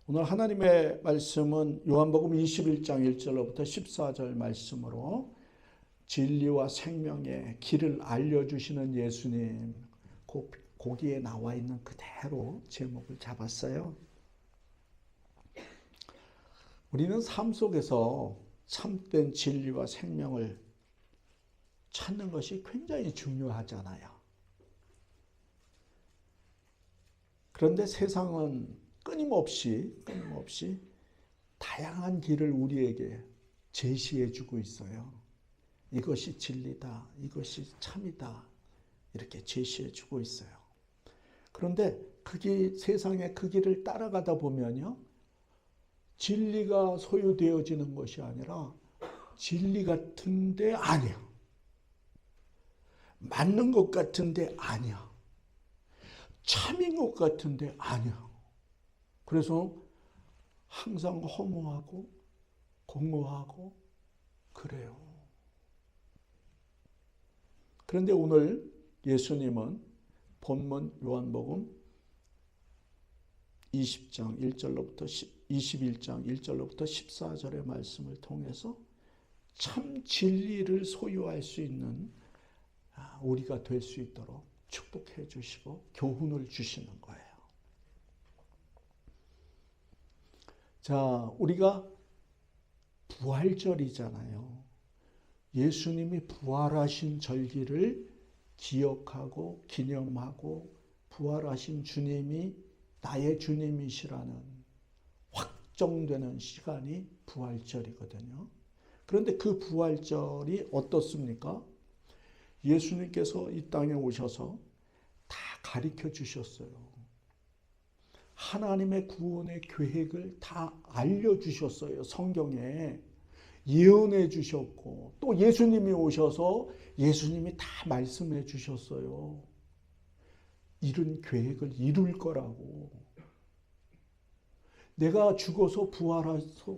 오늘 하나님의 말씀은 요한복음 21장 1절로부터 14절 말씀으로 진리와 생명의 길을 알려주시는 예수님, 거기에 나와 있는 그대로 제목을 잡았어요. 우리는 삶 속에서 참된 진리와 생명을 찾는 것이 굉장히 중요하잖아요. 그런데 세상은 끊임없이 다양한 길을 우리에게 제시해 주고 있어요. 이것이 진리다, 이것이 참이다, 이렇게 제시해 주고 있어요. 그런데 세상의 그 길을 따라가다 보면요, 진리가 소유되어지는 것이 아니라 진리 같은데 아니야. 맞는 것 같은데 아니야. 참인 것 같은데 아니야. 그래서 항상 허무하고 공허하고 그래요. 그런데 오늘 예수님은 본문 요한복음 21장 1절로부터 14절의 말씀을 통해서 참 진리를 소유할 수 있는 우리가 될 수 있도록 축복해 주시고 교훈을 주시는 거예요. 자, 우리가 부활절이잖아요. 예수님이 부활하신 절기를 기억하고 기념하고 부활하신 주님이 나의 주님이시라는 확정되는 시간이 부활절이거든요. 그런데 그 부활절이 어떻습니까? 예수님께서 이 땅에 오셔서 다 가르쳐 주셨어요. 하나님의 구원의 계획을 다 알려주셨어요. 성경에 예언해 주셨고, 또 예수님이 오셔서 예수님이 다 말씀해 주셨어요. 이런 계획을 이룰 거라고. 내가 죽어서 부활해서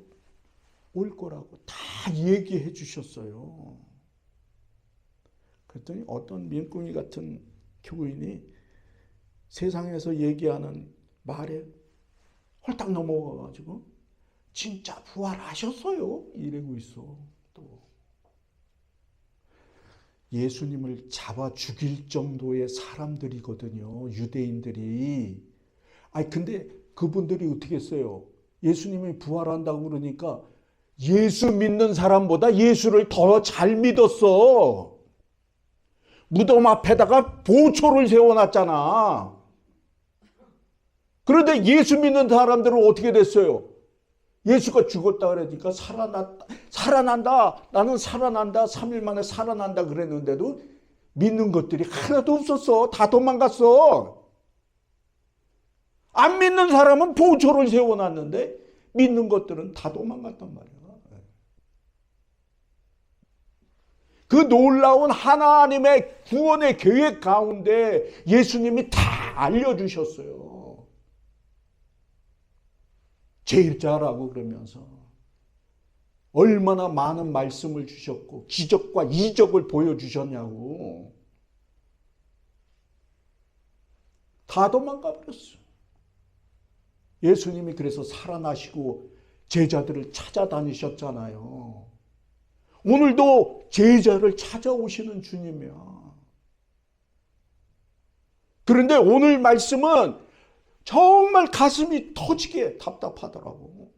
올 거라고 다 얘기해 주셨어요. 그랬더니 어떤 민꾸이 같은 교인이 세상에서 얘기하는 말에 홀딱 넘어가가지고 진짜 부활하셨어요? 이러고 있어. 또 예수님을 잡아 죽일 정도의 사람들이거든요. 유대인들이. 근데 그분들이 어떻게 했어요? 예수님이 부활한다고 그러니까 예수 믿는 사람보다 예수를 더 잘 믿었어. 무덤 앞에다가 보초를 세워놨잖아. 그런데 예수 믿는 사람들은 어떻게 됐어요? 예수가 죽었다 그러니까 살아난다. 나는 살아난다. 3일 만에 살아난다 그랬는데도 믿는 것들이 하나도 없었어. 다 도망갔어. 안 믿는 사람은 보초를 세워놨는데 믿는 것들은 다 도망갔단 말이야. 그 놀라운 하나님의 구원의 계획 가운데 예수님이 다 알려주셨어요. 제자라고 그러면서 얼마나 많은 말씀을 주셨고 기적과 이적을 보여주셨냐고. 다 도망가 버렸어. 예수님이 그래서 살아나시고 제자들을 찾아다니셨잖아요. 오늘도 제자를 찾아오시는 주님이야. 그런데 오늘 말씀은 정말 가슴이 터지게 답답하더라고.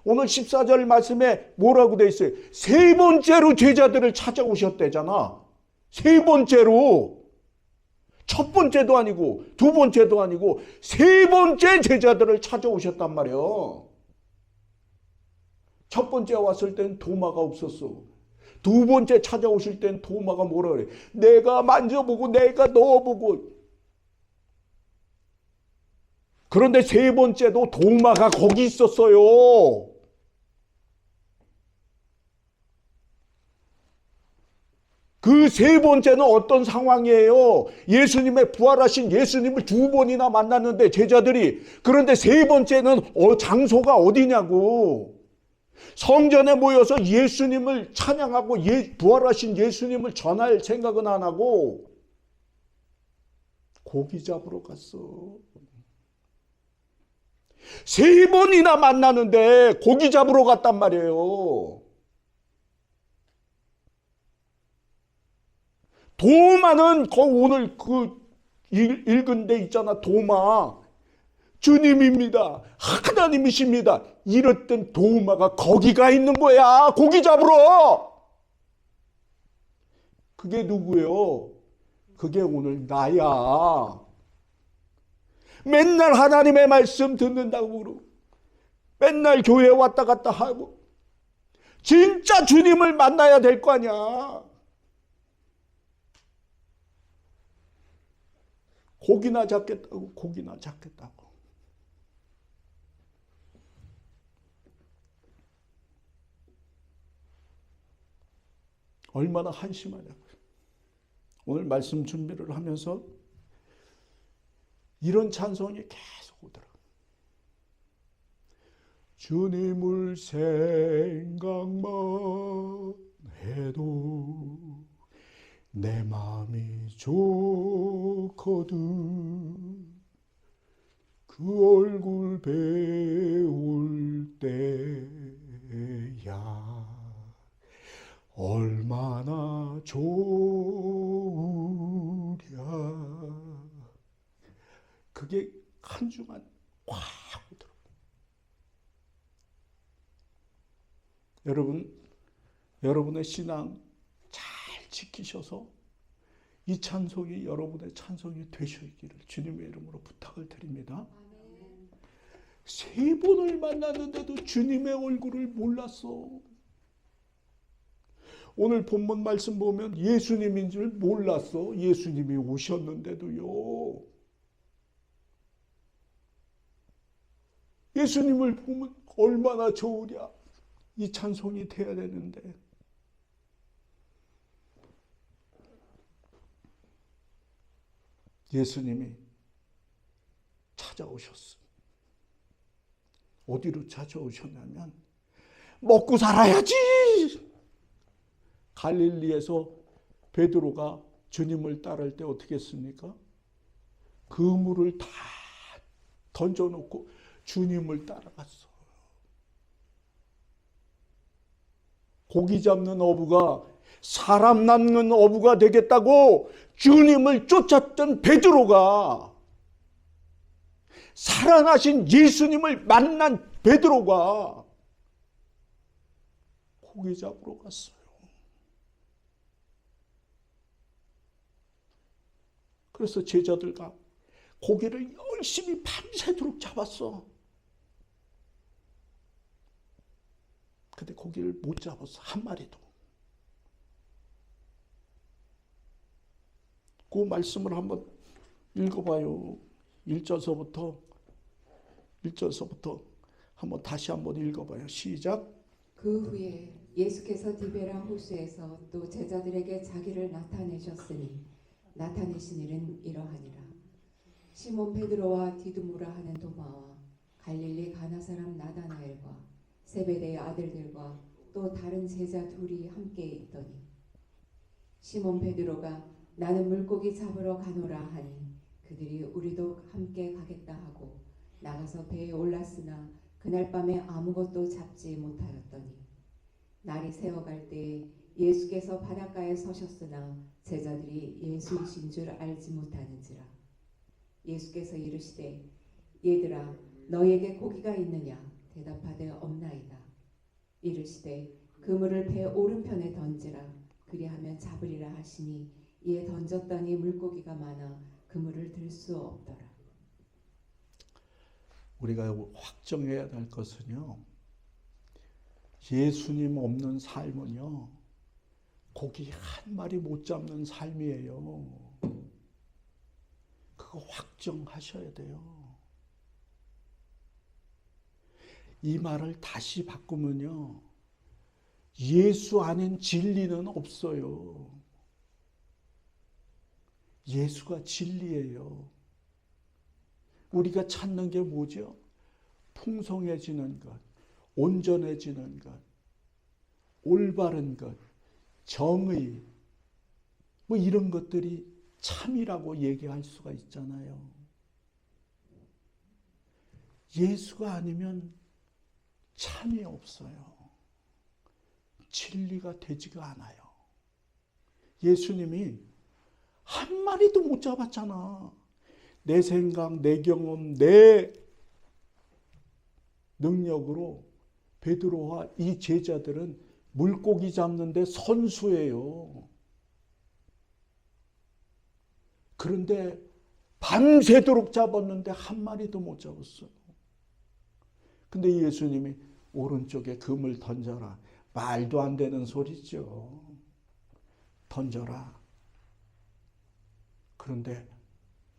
오늘 14절 말씀에 뭐라고 돼 있어요? 세 번째로 제자들을 찾아오셨대잖아. 세 번째로. 첫 번째도 아니고 두 번째도 아니고 세 번째 제자들을 찾아오셨단 말이에요. 첫 번째 왔을 땐 도마가 없었어. 두 번째 찾아오실 땐 도마가 뭐라 그래? 내가 만져보고 내가 넣어보고. 그런데 세 번째도 도마가 거기 있었어요. 그 세 번째는 어떤 상황이에요? 예수님의 부활하신 예수님을 두 번이나 만났는데 제자들이. 그런데 세 번째는 장소가 어디냐고. 성전에 모여서 예수님을 찬양하고 부활하신 예수님을 전할 생각은 안 하고 고기 잡으러 갔어. 3번이나 만나는데 고기 잡으러 갔단 말이에요. 도마는 오늘 읽은 데 있잖아. 도마. 주님입니다. 하나님이십니다. 이랬던 도마가 거기 가 있는 거야. 고기 잡으러. 그게 누구예요? 그게 오늘 나야. 맨날 하나님의 말씀 듣는다고 그러고 맨날 교회 왔다 갔다 하고 진짜 주님을 만나야 될 거 아니야. 고기나 잡겠다고 고기나 잡겠다고. 얼마나 한심하냐고요. 오늘 말씀 준비를 하면서 이런 찬송이 계속 오더라고요. 주님을 생각만 해도 내 마음이 좋거든. 그 얼굴 배울 때야 얼마나 좋으랴. 그게 한 주간 확 오더라고요. 여러분의 신앙 잘 지키셔서 이 찬송이 여러분의 찬송이 되시기를 주님의 이름으로 부탁을 드립니다. 3번을 만났는데도 주님의 얼굴을 몰랐어. 오늘 본문 말씀 보면 예수님인 줄 몰랐어. 예수님이 오셨는데도요. 예수님을 보면 얼마나 좋으랴. 이 찬송이 돼야 되는데. 예수님이 찾아오셨어. 어디로 찾아오셨냐면 먹고 살아야지. 갈릴리에서 베드로가 주님을 따를 때 어떻게 했습니까? 그물을 다 던져놓고 주님을 따라갔어. 고기 잡는 어부가 사람 낳는 어부가 되겠다고 주님을 쫓았던 베드로가, 살아나신 예수님을 만난 베드로가 고기 잡으러 갔어요. 그래서 제자들과 고기를 열심히 밤새도록 잡았어. 근데 고기를 못 잡았어. 한 마리도. 그 말씀을 한번 읽어봐요. 1절서부터 한번 다시 한번 읽어봐요. 시작. 그 후에 예수께서 디베라 호수에서 또 제자들에게 자기를 나타내셨으니 나타내신 일은 이러하니라. 시몬 베드로와 디두모라 하는 도마와 갈릴리 가나 사람 나다나엘과 세베대의 아들들과 또 다른 제자 둘이 함께 있더니 시몬 베드로가 나는 물고기 잡으러 가노라 하니 그들이 우리도 함께 가겠다 하고 나가서 배에 올랐으나 그날 밤에 아무것도 잡지 못하였더니 날이 새어갈 때에 예수께서 바닷가에 서셨으나 제자들이 예수이신 줄 알지 못하는지라. 예수께서 이르시되 얘들아 너희에게 고기가 있느냐 대답하되 없나이다. 이르시되 그물을 배 오른편에 던지라 그리하면 잡으리라 하시니 이에 던졌더니 물고기가 많아 그물을 들 수 없더라. 우리가 확정해야 될 것은요, 예수님 없는 삶은요 고기 한 마리 못 잡는 삶이에요. 그거 확정하셔야 돼요. 이 말을 다시 바꾸면요, 예수 아닌 진리는 없어요. 예수가 진리예요. 우리가 찾는 게 뭐죠? 풍성해지는 것, 온전해지는 것, 올바른 것, 정의, 뭐 이런 것들이 참이라고 얘기할 수가 있잖아요. 예수가 아니면 참이 없어요. 진리가 되지가 않아요. 예수님이 한 마리도 못 잡았잖아. 내 생각, 내 경험, 내 능력으로 베드로와 이 제자들은 물고기 잡는데 선수예요. 그런데 밤새도록 잡았는데 한 마리도 못 잡았어요. 근데 예수님이 오른쪽에 금을 던져라. 말도 안 되는 소리죠. 던져라. 그런데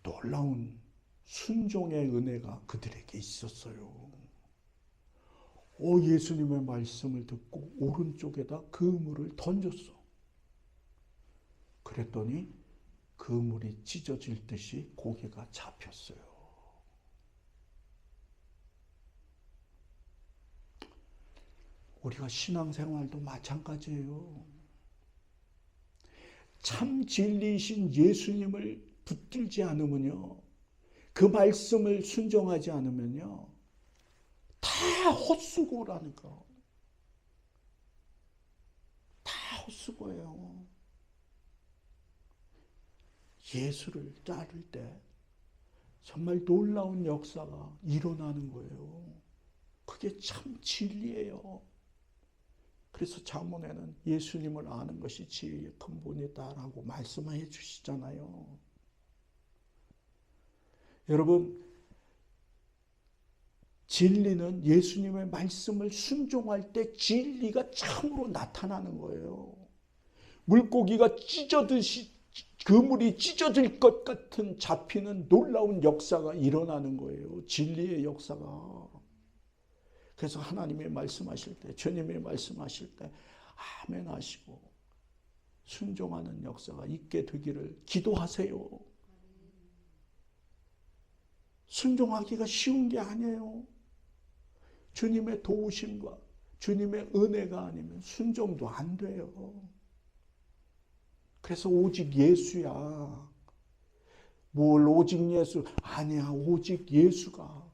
놀라운 순종의 은혜가 그들에게 있었어요. 예수님의 말씀을 듣고 오른쪽에다 그물을 던졌어. 그랬더니 그물이 찢어질 듯이 고기가 잡혔어요. 우리가 신앙생활도 마찬가지예요. 참 진리이신 예수님을 붙들지 않으면요, 그 말씀을 순종하지 않으면요, 다 헛수고라니까. 다 헛수고예요. 예수를 따를 때 정말 놀라운 역사가 일어나는 거예요. 그게 참 진리예요. 그래서 잠언에는 예수님을 아는 것이 지혜의 근본이다라고 말씀해 주시잖아요. 여러분, 진리는 예수님의 말씀을 순종할 때 진리가 참으로 나타나는 거예요. 물고기가 찢어듯이 그물이 찢어질 것 같은 잡히는 놀라운 역사가 일어나는 거예요. 진리의 역사가. 그래서 하나님의 말씀하실 때, 주님의 말씀하실 때 아멘 하시고 순종하는 역사가 있게 되기를 기도하세요. 순종하기가 쉬운 게 아니에요. 주님의 도우심과 주님의 은혜가 아니면 순종도 안 돼요. 그래서 오직 예수야. 뭘 오직 예수? 아니야. 오직 예수가.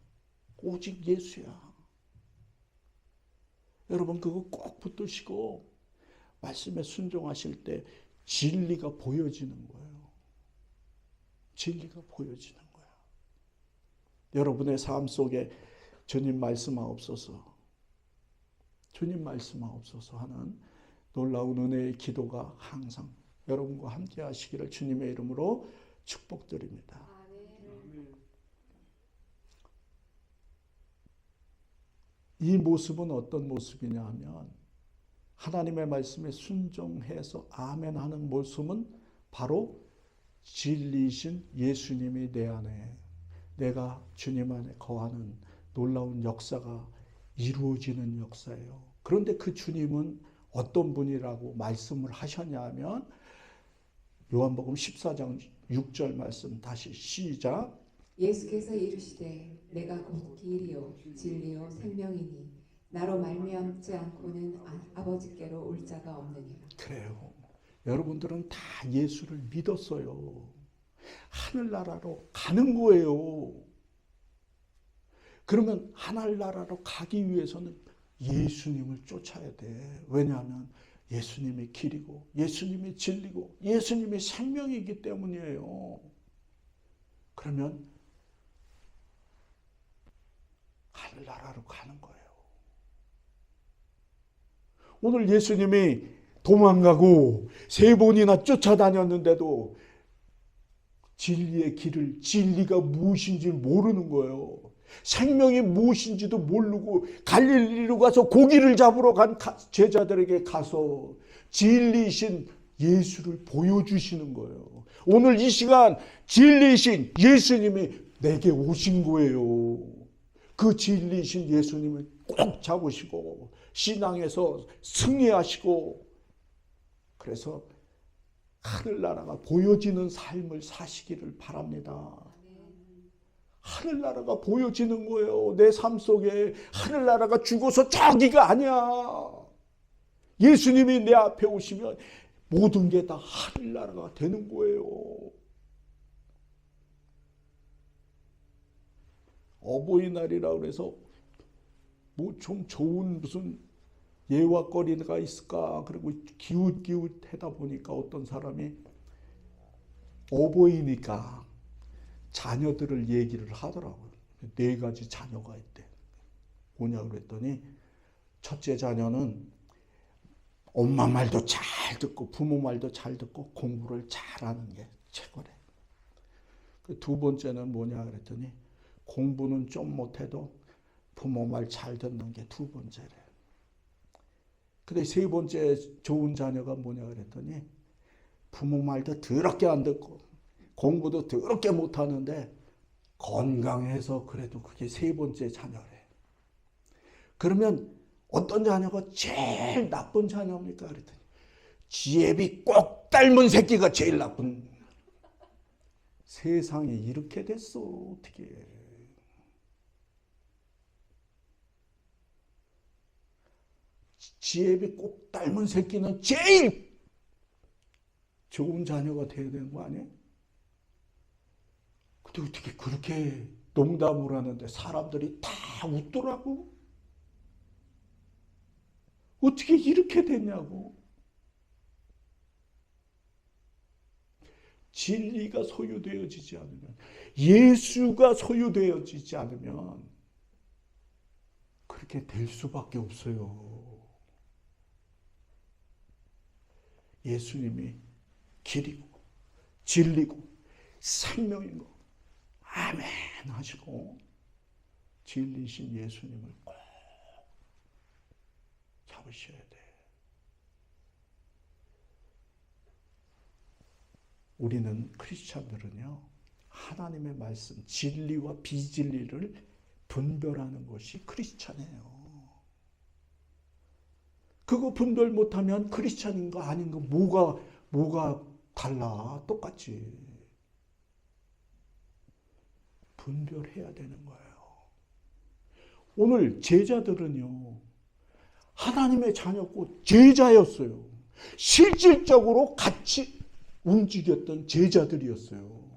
오직 예수야. 여러분 그거 꼭 붙드시고 말씀에 순종하실 때 진리가 보여지는 거예요. 진리가 보여지는 거예요. 여러분의 삶 속에 주님 말씀하옵소서, 주님 말씀하옵소서 하는 놀라운 은혜의 기도가 항상 여러분과 함께 하시기를 주님의 이름으로 축복드립니다. 이 모습은 어떤 모습이냐 하면 하나님의 말씀에 순종해서 아멘 하는 모습은 바로 진리이신 예수님이 내 안에, 내가 주님 안에 거하는 놀라운 역사가 이루어지는 역사예요. 그런데 그 주님은 어떤 분이라고 말씀을 하셨냐 하면 요한복음 14장 6절 말씀 다시 시작. 예수께서 이르시되 내가 곧 길이요 진리요 생명이니 나로 말미암지 않고는 아버지께로 올 자가 없느니라. 그래요. 여러분들은 다 예수를 믿었어요. 하늘나라로 가는 거예요. 그러면 하늘나라로 가기 위해서는 예수님을 쫓아야 돼. 왜냐하면 예수님이 길이고 예수님이 진리고 예수님이 생명이기 때문이에요. 그러면 하늘나라로 가는 거예요. 오늘 예수님이 도망가고 3번이나 쫓아다녔는데도 진리의 길을, 진리가 무엇인지 모르는 거예요. 생명이 무엇인지도 모르고 갈릴리로 가서 고기를 잡으러 간 제자들에게 가서 진리이신 예수를 보여주시는 거예요. 오늘 이 시간 진리이신 예수님이 내게 오신 거예요. 그 진리이신 예수님을 꼭 잡으시고 신앙에서 승리하시고 그래서 하늘나라가 보여지는 삶을 사시기를 바랍니다. 하늘나라가 보여지는 거예요. 내 삶 속에 하늘나라가 죽어서 저기가 아니야. 예수님이 내 앞에 오시면 모든 게 다 하늘나라가 되는 거예요. 어버이날이라 그래서 뭐 좀 좋은 무슨 예화거리가 있을까? 그리고 기웃기웃하다 보니까 어떤 사람이 어버이니까 자녀들을 얘기를 하더라고요. 4가지 자녀가 있대. 뭐냐 그랬더니 첫째 자녀는 엄마 말도 잘 듣고 부모 말도 잘 듣고 공부를 잘하는 게 최고래. 그 두 번째는 뭐냐 그랬더니 공부는 좀 못해도 부모 말 잘 듣는 게 두 번째래. 근데 세 번째 좋은 자녀가 뭐냐 그랬더니 부모 말도 더럽게 안 듣고 공부도 더럽게 못하는데 건강해서 그래도 그게 세 번째 자녀래. 그러면 어떤 자녀가 제일 나쁜 자녀입니까? 그랬더니 지혜비 꼭 닮은 새끼가 제일 나쁜. 세상에 이렇게 됐어. 어떻게. 지혜비 꼭 닮은 새끼는 제일 좋은 자녀가 돼야 되는 거 아니에요? 근데 어떻게 그렇게 농담을 하는데 사람들이 다 웃더라고. 어떻게 이렇게 됐냐고. 진리가 소유되어지지 않으면, 예수가 소유되어지지 않으면 그렇게 될 수밖에 없어요. 예수님이 길이고 진리고 생명인 거 아멘 하시고 진리신 예수님을 꼭 잡으셔야 돼. 우리는 크리스찬들은요, 하나님의 말씀, 진리와 비진리를 분별하는 것이 크리스찬이에요. 그거 분별 못하면 크리스찬인 거 아닌 거 뭐가 달라? 똑같지. 분별해야 되는 거예요. 오늘 제자들은요, 하나님의 자녀고 제자였어요. 실질적으로 같이 움직였던 제자들이었어요.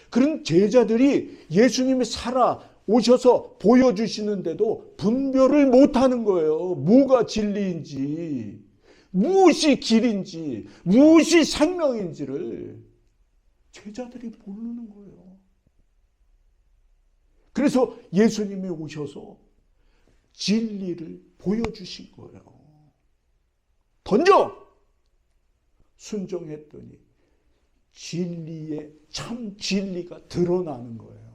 그런 제자들이 예수님이 살아오셔서 보여주시는데도 분별을 못하는 거예요. 뭐가 진리인지, 무엇이 길인지, 무엇이 생명인지를 제자들이 모르는 거예요. 그래서 예수님이 오셔서 진리를 보여주신 거예요. 던져! 순종했더니 진리의 참 진리가 드러나는 거예요.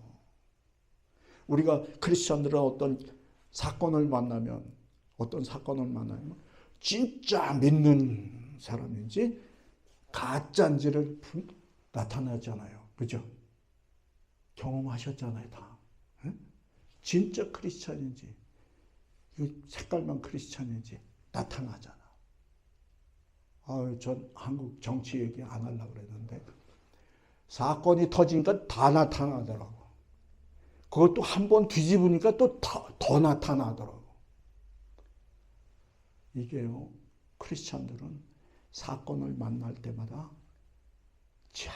우리가 크리스천들은 어떤 사건을 만나면 진짜 믿는 사람인지 가짜인지를 나타나잖아요. 그죠? 경험하셨잖아요, 다. 진짜 크리스천인지 색깔만 크리스천인지 나타나잖아. 전 한국 정치 얘기 안 하려고 그랬는데 사건이 터지니까 다 나타나더라고. 그것도 한 번 뒤집으니까 또 더 나타나더라고. 이게요, 크리스찬들은 사건을 만날 때마다 참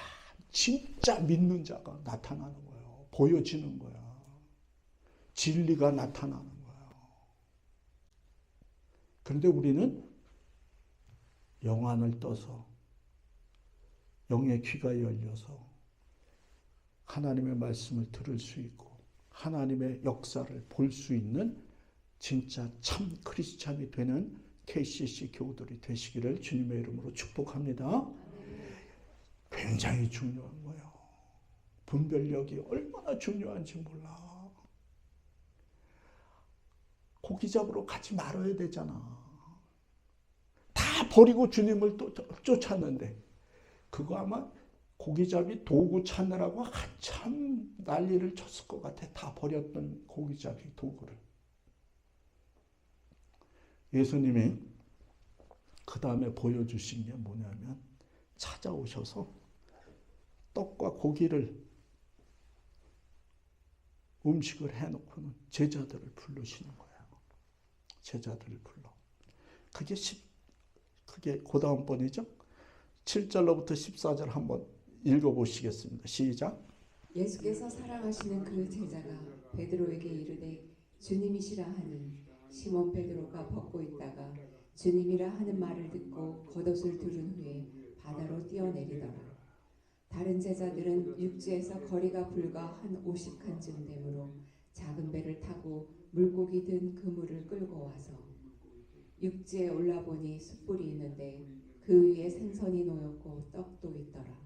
진짜 믿는 자가 나타나는 거예요. 보여지는 거야. 진리가 나타나는 거예요. 그런데 우리는 영안을 떠서 영의 귀가 열려서 하나님의 말씀을 들을 수 있고 하나님의 역사를 볼 수 있는 진짜 참 크리스찬이 되는 KCC 교우들이 되시기를 주님의 이름으로 축복합니다. 굉장히 중요한 거예요. 분별력이 얼마나 중요한지 몰라. 고기 잡으러 가지 말아야 되잖아. 다 버리고 주님을 또 쫓았는데 그거 아마 고기잡이 도구 찾느라고 한참 난리를 쳤을 것 같아. 다 버렸던 고기잡이 도구를. 예수님이 그 다음에 보여주신 게 뭐냐면 찾아오셔서 떡과 고기를 음식을 해놓고는 제자들을 부르시는 거예요. 제자들을 불러. 그게 그 다음 번이죠. 7절로부터 14절 한번 읽어보시겠습니다. 시작. 예수께서 사랑하시는 그 제자가 베드로에게 이르되 주님이시라 하니 시몬 베드로가 벗고 있다가 주님이라 하는 말을 듣고 겉옷을 두른 후에 바다로 뛰어내리더라. 다른 제자들은 육지에서 거리가 불과 한 50칸쯤 되므로 작은 배를 타고 물고기 든 그물을 끌고 와서 육지에 올라보니 숯불이 있는데 그 위에 생선이 놓였고 떡도 있더라.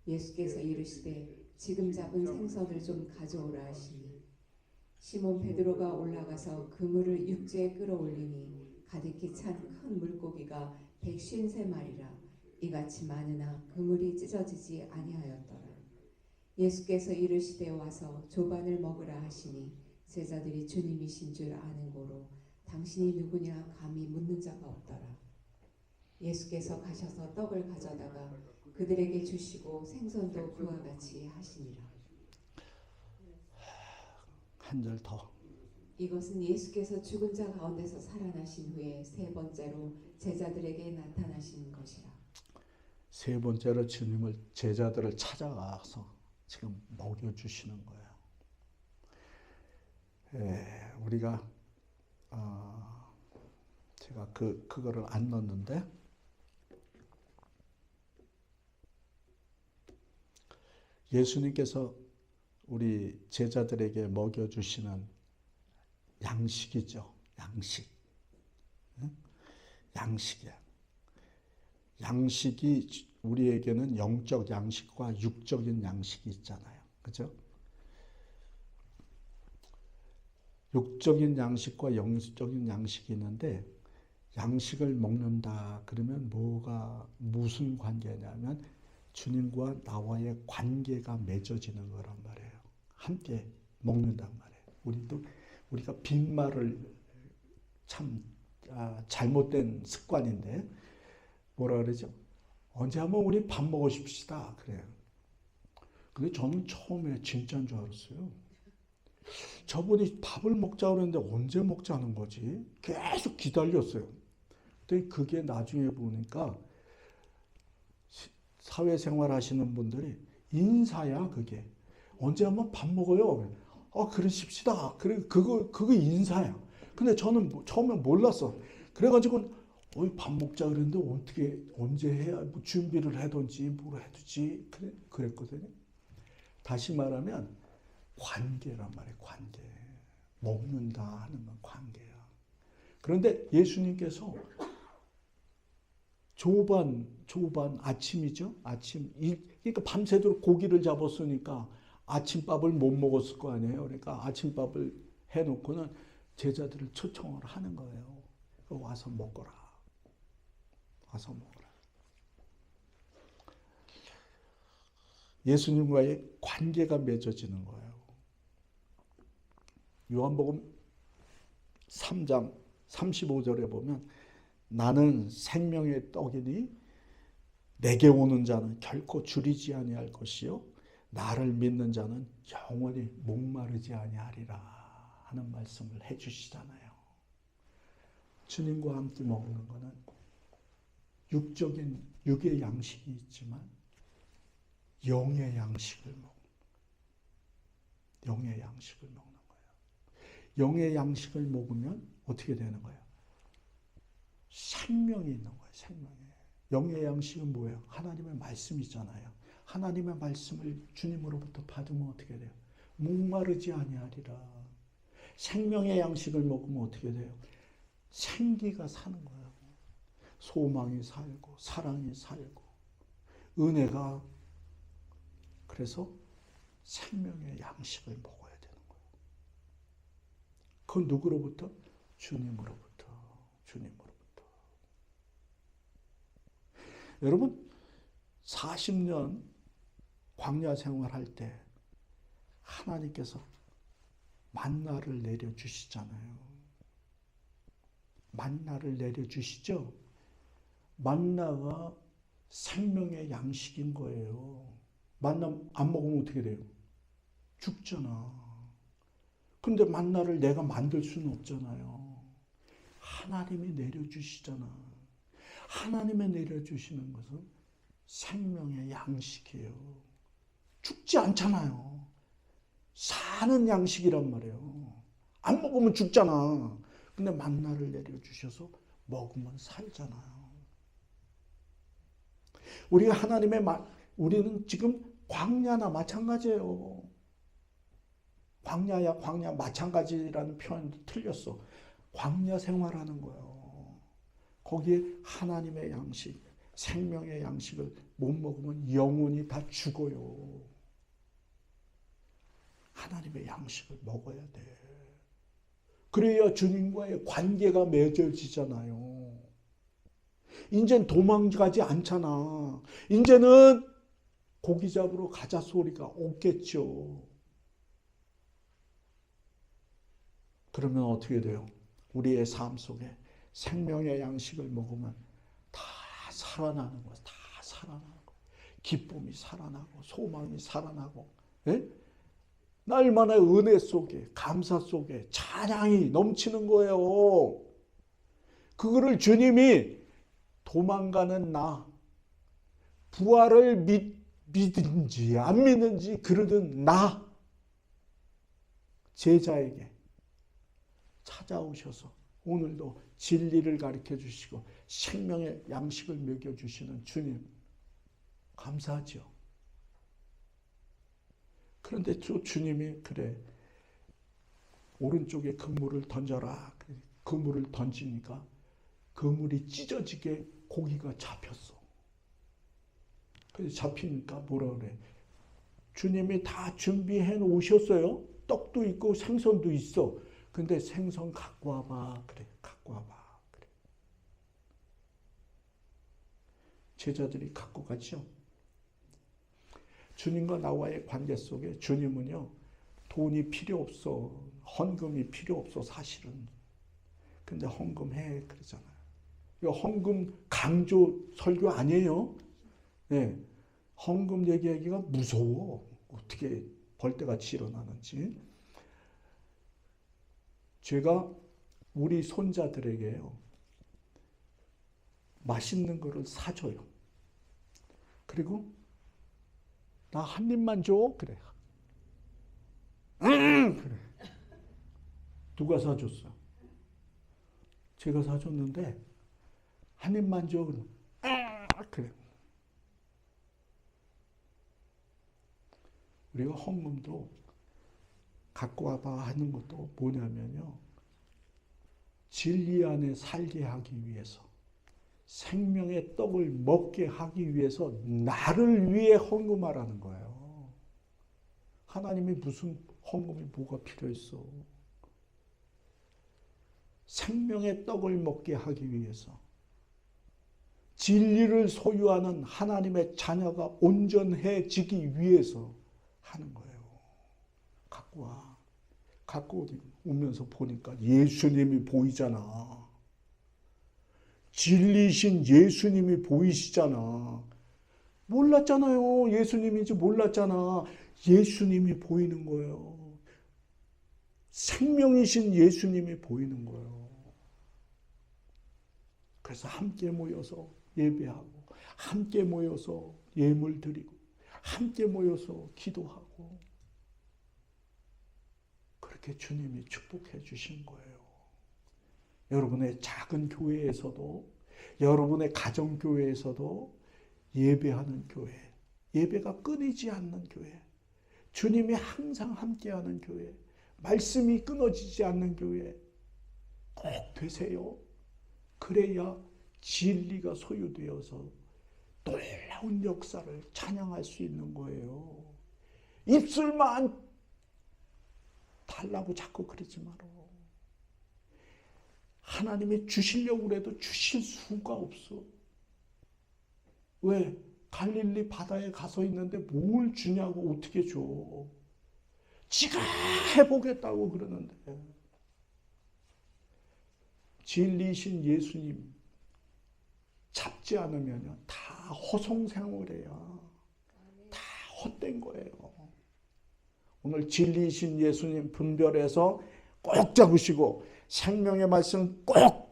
예수께서 이르시되 지금 잡은 생선을 좀 가져오라 하시니 시몬 베드로가 올라가서 그물을 육지에 끌어올리니 가득히 찬 큰 물고기가 153마리라 이같이 많으나 그물이 찢어지지 아니하였더라. 예수께서 이르시되 와서 조반을 먹으라 하시니 제자들이 주님이신 줄 아는 고로 당신이 누구냐 감히 묻는 자가 없더라. 예수께서 가셔서 떡을 가져다가 그들에게 주시고 생선도 그와 같이 하시니라. 한 절 더. 이것은 예수께서 죽은 자 가운데서 살아나신 후에 세 번째로 제자들에게 나타나신 것이라. 세 번째로 주님을 제자들을 찾아가서 지금 먹여주시는 거예요. 우리가 제가 그거를 안 넣었는데 예수님께서 우리 제자들에게 먹여주시는 양식이죠. 양식. 응? 양식이야. 양식이 우리에게는 영적 양식과 육적인 양식이 있잖아요. 그죠? 육적인 양식과 영적인 양식이 있는데 양식을 먹는다 그러면 무슨 관계냐면 주님과 나와의 관계가 맺어지는 거란 말이에요. 함께 먹는단 말이에요. 우리가 빈말을 참 잘못된 습관인데 뭐라 그러죠? 언제 한번 우리 밥 먹으십시다 그래요. 근데 저는 처음에 진짜인 줄 알았어요. 저분이 밥을 먹자고 그랬는데 언제 먹자는 거지? 계속 기다렸어요. 근데 그게 나중에 보니까 사회생활 하시는 분들이 인사야 그게. 언제 한번 밥 먹어요? 그러십시다. 그래 그거 인사야. 근데 저는 처음에 몰랐어. 그래가지고 밥 먹자 그랬는데 어떻게 언제 해야 뭐 준비를 하든지 뭘 해두지 그랬거든요. 다시 말하면 관계란 말이에요. 관계. 먹는다 하는 건 관계야. 그런데 예수님께서 조반 아침이죠. 아침 그러니까 밤새도록 고기를 잡았으니까 아침밥을 못 먹었을 거 아니에요. 그러니까 아침밥을 해놓고는 제자들을 초청을 하는 거예요. 와서 먹어라. 와서 먹어라. 예수님과의 관계가 맺어지는 거예요. 요한복음 3장 35절에 보면 나는 생명의 떡이니 내게 오는 자는 결코 줄이지 아니할 것이요 나를 믿는 자는 영원히 목마르지 아니하리라 하는 말씀을 해주시잖아요. 주님과 함께 먹는 것은 육의 양식이 있지만 영의 양식을 먹는 거예요. 영의 양식을 먹으면 어떻게 되는 거예요? 생명이 있는 거예요. 생명이. 영의 양식은 뭐예요? 하나님의 말씀이잖아요. 하나님의 말씀을 주님으로부터 받으면 어떻게 돼요? 목마르지 아니하리라. 생명의 양식을 먹으면 어떻게 돼요? 생기가 사는 거예요. 소망이 살고 사랑이 살고 은혜가. 그래서 생명의 양식을 먹어야 되는 거예요. 그건 누구로부터? 주님으로부터. 여러분 40년 광야 생활할 때 하나님께서 만나를 내려주시잖아요. 만나를 내려주시죠. 만나가 생명의 양식인 거예요. 만나 안 먹으면 어떻게 돼요? 죽잖아. 근데 만나를 내가 만들 수는 없잖아요. 하나님이 내려주시잖아. 하나님이 내려주시는 것은 생명의 양식이에요. 죽지 않잖아요. 사는 양식이란 말이에요. 안 먹으면 죽잖아. 근데 만나를 내려주셔서 먹으면 살잖아요. 우리가 우리는 지금 광야나 마찬가지예요. 광야야 광야 마찬가지라는 표현도 틀렸어. 광야 생활하는 거예요. 거기에 하나님의 양식, 생명의 양식을 못 먹으면 영혼이 다 죽어요. 하나님의 양식을 먹어야 돼. 그래야 주님과의 관계가 맺어지잖아요. 이젠 도망가지 않잖아. 이제는 고기 잡으러 가자 소리가 없겠죠. 그러면 어떻게 돼요? 우리의 삶 속에 생명의 양식을 먹으면 다 살아나는 거야. 다 살아나는 거. 기쁨이 살아나고 소망이 살아나고, 예? 날마다 은혜 속에 감사 속에 찬양이 넘치는 거예요. 그거를 주님이 도망가는 나, 부활을 믿든지 안 믿는지 그러든 나 제자에게 찾아오셔서 오늘도 진리를 가르쳐 주시고 생명의 양식을 먹여 주시는 주님 감사하죠. 그런데 주님이 그래 오른쪽에 그물을 던져라. 그물을 던지니까 그물이 찢어지게 고기가 잡혔어. 그래서 잡히니까 뭐라 그래? 주님이 다 준비해 놓으셨어요. 떡도 있고 생선도 있어. 근데 생선 갖고 와봐. 그래, 갖고 와봐. 그래. 제자들이 갖고 가죠. 주님과 나와의 관계 속에 주님은요, 돈이 필요 없어. 헌금이 필요 없어, 사실은. 근데 헌금해, 그러잖아요. 이거 헌금 강조 설교 아니에요? 네. 헌금 얘기하기가 무서워. 어떻게 벌떼같이 일어나는지. 제가 우리 손자들에게요, 맛있는 거를 사줘요. 그리고 나 한 입만 줘. 그래. 그래. 누가 사줬어? 제가 사줬는데 한 입만 줘. 그래. 우리가 헌금도 갖고 와봐 하는 것도 뭐냐면요, 진리 안에 살게 하기 위해서, 생명의 떡을 먹게 하기 위해서 나를 위해 헌금하라는 거예요. 하나님이 무슨 헌금이 뭐가 필요했어? 생명의 떡을 먹게 하기 위해서, 진리를 소유하는 하나님의 자녀가 온전해지기 위해서 하는 거예요. 갖고 와. 갖고 오면서 보니까 예수님이 보이잖아. 진리신 예수님이 보이시잖아. 몰랐잖아요. 예수님인지 몰랐잖아. 예수님이 보이는 거예요. 생명이신 예수님이 보이는 거예요. 그래서 함께 모여서 예배하고, 함께 모여서 예물 드리고, 함께 모여서 기도하고, 그렇게 주님이 축복해 주신 거예요. 여러분의 작은 교회에서도, 여러분의 가정교회에서도 예배하는 교회, 예배가 끊이지 않는 교회, 주님이 항상 함께하는 교회, 말씀이 끊어지지 않는 교회 꼭 되세요. 그래야 진리가 소유되어서 놀라운 역사를 찬양할 수 있는 거예요. 입술만 달라고 자꾸 그러지 마라. 하나님이 주시려고 해도 주실 수가 없어. 왜? 갈릴리 바다에 가서 있는데 뭘 주냐고 어떻게 줘. 지가 해보겠다고 그러는데. 진리신 예수님 잡지 않으면 다 허송세월이에요. 다 헛된 거예요. 오늘 진리신 예수님 분별해서 꼭 잡으시고 생명의 말씀 꼭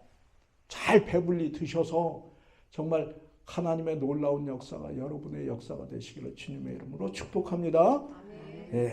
잘 배불리 드셔서 정말 하나님의 놀라운 역사가 여러분의 역사가 되시기를 주님의 이름으로 축복합니다. 예.